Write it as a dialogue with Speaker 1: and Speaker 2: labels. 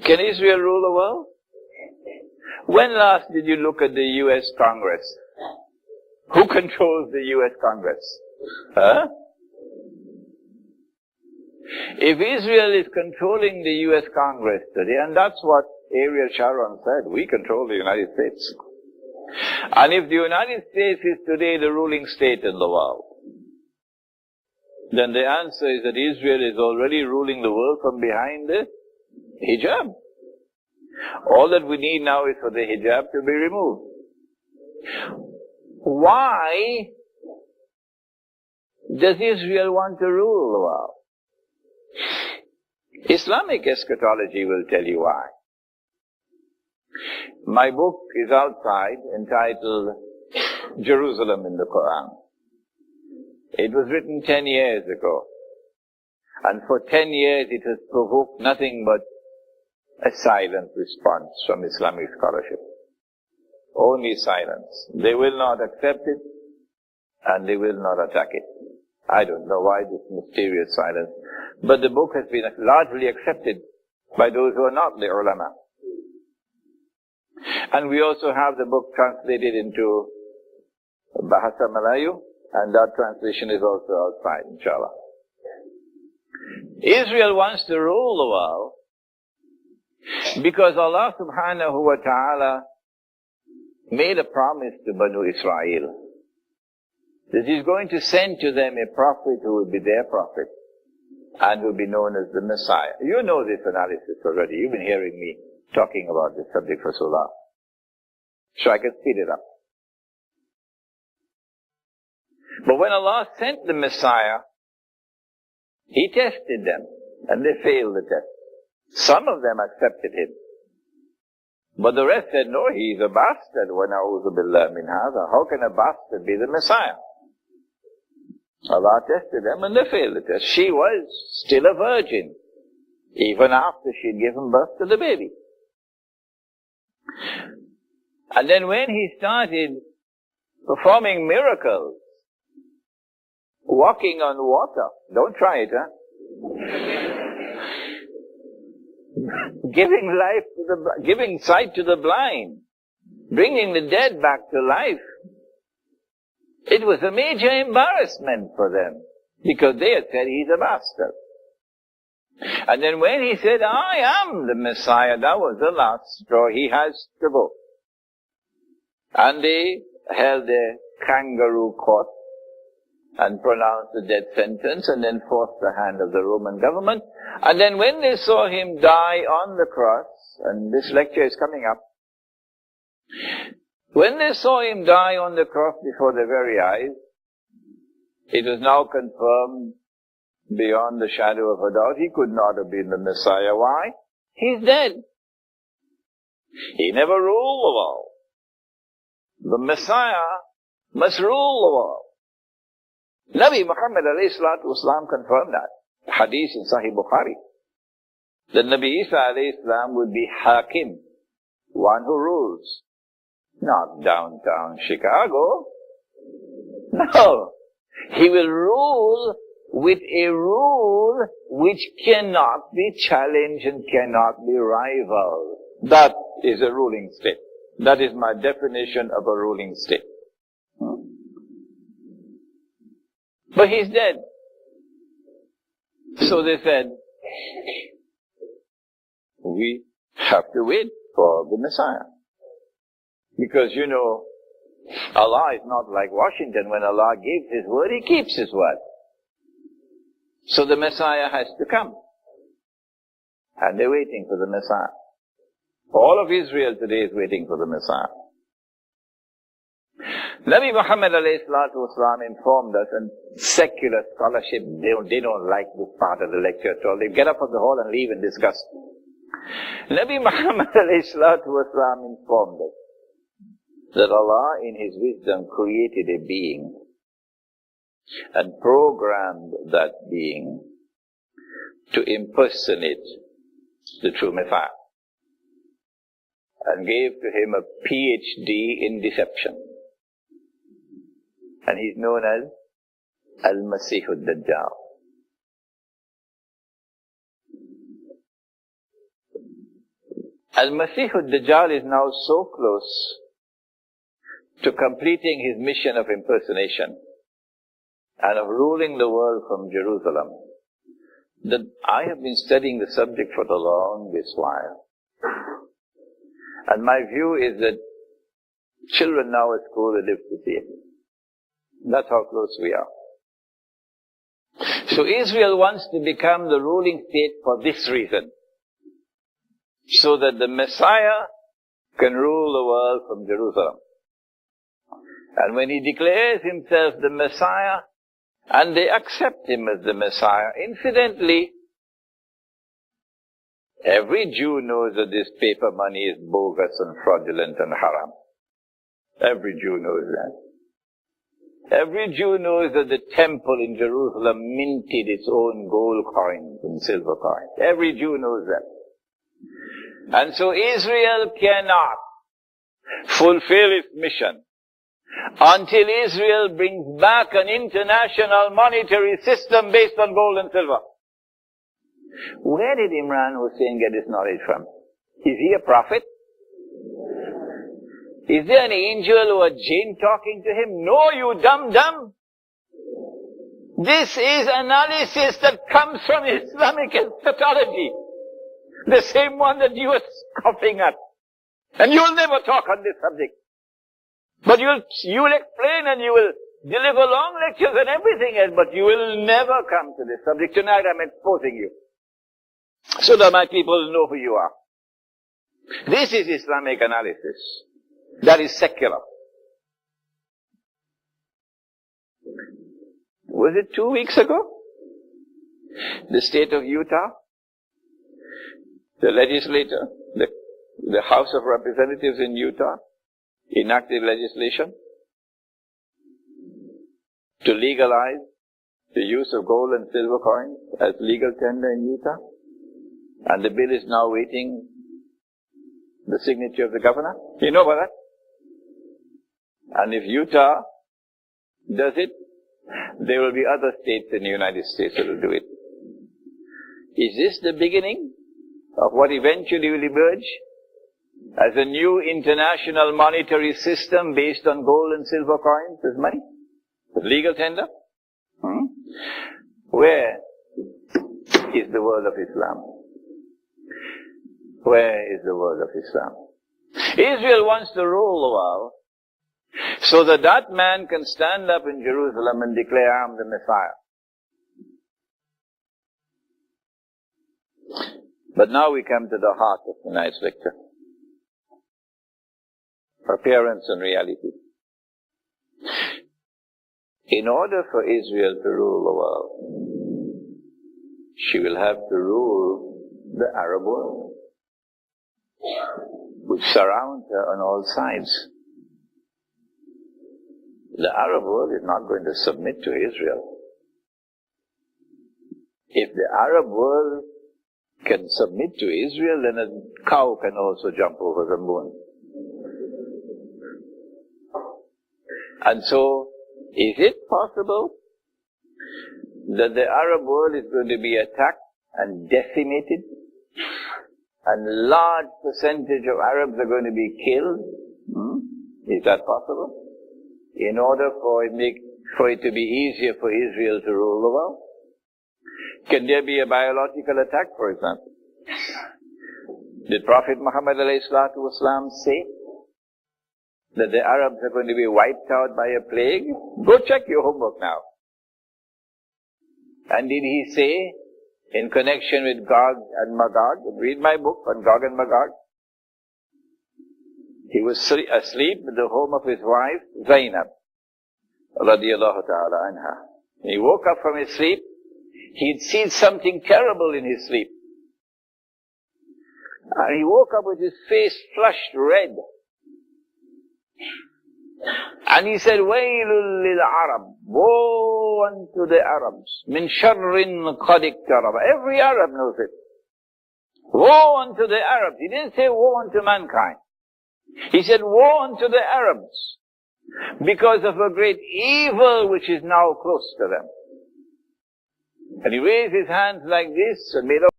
Speaker 1: Can Israel rule the world? When last did you look at the U.S. Congress? Who controls the U.S. Congress? Huh? If Israel is controlling the U.S. Congress today, and that's what Ariel Sharon said, we control the United States. And if the United States is today the ruling state in the world, then the answer is that Israel is already ruling the world from behind the hijab. All that we need now is for the hijab to be removed. Why does Israel want to rule the world? Islamic eschatology will tell you why. My book is outside, entitled Jerusalem in the Quran. It was written 10 years ago. And for 10 years it has provoked nothing but a silent response from Islamic scholarship. Only silence. They will not accept it, and they will not attack it. I don't know why this mysterious silence, but the book has been largely accepted by those who are not the ulama. And we also have the book translated into Bahasa Malayu, and that translation is also outside, inshallah. Israel wants to rule the world because Allah subhanahu wa ta'ala made a promise to Banu Israel that He's going to send to them a prophet who will be their prophet and will be known as the Messiah. You know this analysis already. You've been hearing me talking about this subject for so long. So I can speed it up. But when Allah sent the Messiah, He tested them, and they failed the test. Some of them accepted Him. But the rest said, no, He's a bastard. وَنَعُوذُ بِاللَّهِ مِنْ هَذَا. How can a bastard be the Messiah? Allah tested them, and they failed the test. She was still a virgin, even after she'd given birth to the baby. And then when He started performing miracles, walking on water, don't try it, huh? Giving sight to the blind, bringing the dead back to life. It was a major embarrassment for them, because they had said He's a bastard. And then when He said, I am the Messiah, that was the last straw. He has to go. And they held a kangaroo court and pronounced the death sentence, and then forced the hand of the Roman government. And then when they saw Him die on the cross, and this lecture is coming up, when they saw Him die on the cross before their very eyes, it was now confirmed beyond the shadow of a doubt, He could not have been the Messiah. Why? He's dead. He never ruled the world. The Messiah must rule the world. Nabi Muhammad alayhi salatu wasalam confirmed that. Hadith in Sahih Bukhari. That Nabi Isa alayhi salam would be Hakim, one who rules. Not downtown Chicago. No. He will rule with a rule which cannot be challenged and cannot be rivaled. That is a ruling state. That is my definition of a ruling state. But He's dead. So they said, we have to wait for the Messiah. Because, you know, Allah is not like Washington. When Allah gives His word, He keeps His word. So the Messiah has to come. And they're waiting for the Messiah. All of Israel today is waiting for the Messiah. Nabi Muhammad alayhi salatu wasalam informed us, and secular scholarship, they don't like this part of the lecture at all. They get up from the hall and leave and discuss. Nabi Muhammad alayhi salatu wasalam informed us that Allah in His wisdom created a being and programmed that being to impersonate the true Messiah, and gave to him a PhD in deception. And he's known as Al-Masih al-Dajjal. Al-Masih al-Dajjal is now so close to completing his mission of impersonation and of ruling the world from Jerusalem that I have been studying the subject for the longest while. And my view is that children now at school will live to see it. That's how close we are. So Israel wants to become the ruling state for this reason, so that the Messiah can rule the world from Jerusalem. And when he declares himself the Messiah, and they accept him as the Messiah, incidentally, every Jew knows that this paper money is bogus and fraudulent and haram. Every Jew knows that. Every Jew knows that the temple in Jerusalem minted its own gold coins and silver coins. Every Jew knows that. And so Israel cannot fulfill its mission until Israel brings back an international monetary system based on gold and silver. Where did Imran Hussein get his knowledge from? Is he a prophet? Is there an angel or a jinn talking to him? No, you dumb. This is analysis that comes from Islamic eschatology. The same one that you are scoffing at. And you'll never talk on this subject. But you'll explain and you will deliver long lectures and everything else, but you will never come to this subject. Tonight I'm exposing you, so that my people know who you are. This is Islamic analysis. That is secular. Was it 2 weeks ago? The state of Utah, the legislature, the House of Representatives in Utah, enacted legislation to legalize the use of gold and silver coins as legal tender in Utah. And the bill is now waiting the signature of the governor. You know about that? And if Utah does it, there will be other states in the United States that will do it. Is this the beginning of what eventually will emerge as a new international monetary system based on gold and silver coins as money? With legal tender? Where is the world of Islam? Where is the world of Islam? Israel wants to rule the world so that that man can stand up in Jerusalem and declare, I'm the Messiah. But now we come to the heart of tonight's lecture. Appearance and reality. In order for Israel to rule the world, she will have to rule the Arab world, which surrounds her on all sides. The Arab world is not going to submit to Israel. If the Arab world can submit to Israel, then a cow can also jump over the moon. And so, is it possible that the Arab world is going to be attacked and decimated, and large percentage of Arabs are going to be killed? Is that possible? In order for it to be easier for Israel to rule the world? Can there be a biological attack, for example? Did Prophet Muhammad ﷺ say that the Arabs are going to be wiped out by a plague? Go check your homework now. And did he say, in connection with Gog and Magog, read my book on Gog and Magog, he was asleep at the home of his wife, Zainab, radiyallahu ta'ala anha. He woke up from his sleep. He'd seen something terrible in his sleep. And he woke up with his face flushed red. And he said, Wailul lil Arab, woe unto the Arabs, min sharrin qad iktaraba. Every Arab knows it. Woe unto the Arabs. He didn't say woe unto mankind. He said, woe unto the Arabs, because of a great evil which is now close to them. And he raised his hands like this and made a